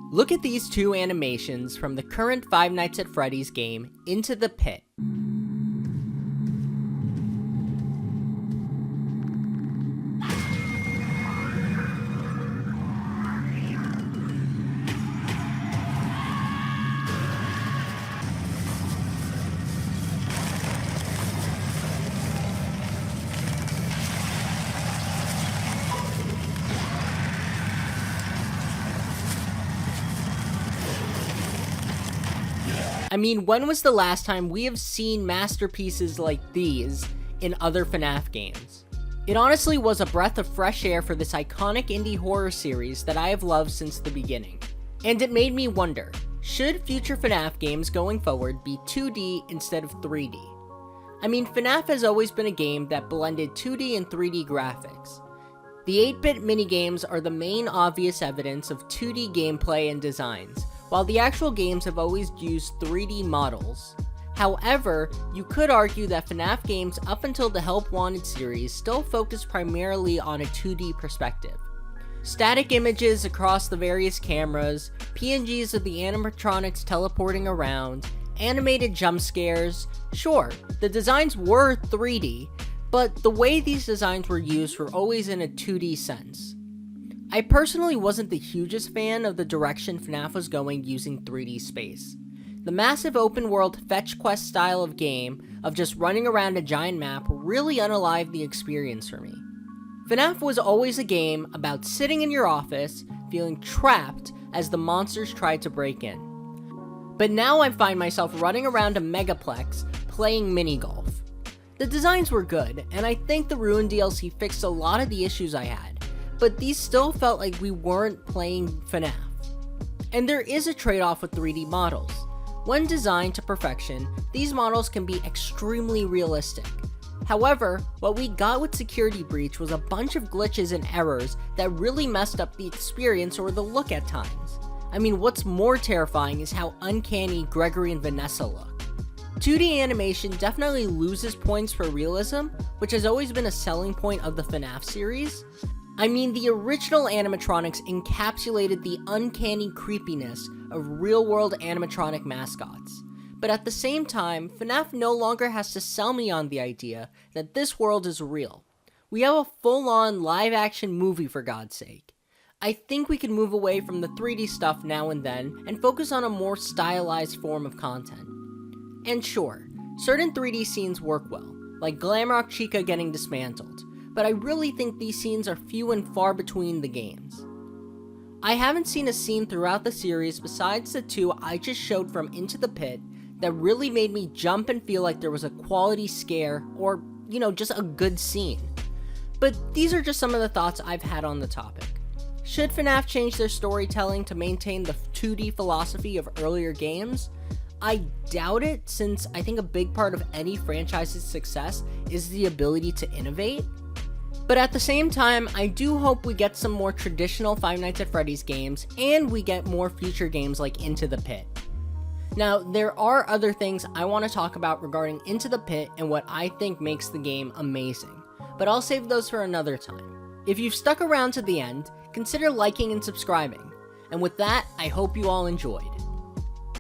Look at these two animations from the current Five Nights at Freddy's game, Into the Pit. I mean, when was the last time we have seen masterpieces like these in other FNAF games? It honestly was a breath of fresh air for this iconic indie horror series that I have loved since the beginning. And it made me wonder, should future FNAF games going forward be 2D instead of 3D? I mean, FNAF has always been a game that blended 2D and 3D graphics. The 8-bit minigames are the main obvious evidence of 2D gameplay and designs, while the actual games have always used 3D models. However, you could argue that FNAF games up until the Help Wanted series still focus primarily on a 2D perspective. Static images across the various cameras, PNGs of the animatronics teleporting around, animated jump scares. Sure, the designs were 3D, but the way these designs were used were always in a 2D sense. I personally wasn't the hugest fan of the direction FNAF was going using 3D space. The massive open world fetch quest style of game, of just running around a giant map, really unalived the experience for me. FNAF was always a game about sitting in your office, feeling trapped as the monsters tried to break in. But now I find myself running around a megaplex, playing mini golf. The designs were good, and I think the Ruin DLC fixed a lot of the issues I had, but these still felt like we weren't playing FNAF. And there is a trade-off with 3D models. When designed to perfection, these models can be extremely realistic. However, what we got with Security Breach was a bunch of glitches and errors that really messed up the experience or the look at times. I mean, what's more terrifying is how uncanny Gregory and Vanessa look. 2D animation definitely loses points for realism, which has always been a selling point of the FNAF series. I mean, the original animatronics encapsulated the uncanny creepiness of real-world animatronic mascots. But at the same time, FNAF no longer has to sell me on the idea that this world is real. We have a full-on live-action movie, for God's sake. I think we can move away from the 3D stuff now and then and focus on a more stylized form of content. And sure, certain 3D scenes work well, like Glamrock Chica getting dismantled, but I really think these scenes are few and far between the games. I haven't seen a scene throughout the series besides the two I just showed from Into the Pit that really made me jump and feel like there was a quality scare or, just a good scene. But these are just some of the thoughts I've had on the topic. Should FNAF change their storytelling to maintain the 2D philosophy of earlier games? I doubt it, since I think a big part of any franchise's success is the ability to innovate. But at the same time, I do hope we get some more traditional Five Nights at Freddy's games, and we get more future games like Into the Pit. Now, there are other things I want to talk about regarding Into the Pit and what I think makes the game amazing, but I'll save those for another time. If you've stuck around to the end, consider liking and subscribing. And with that, I hope you all enjoyed.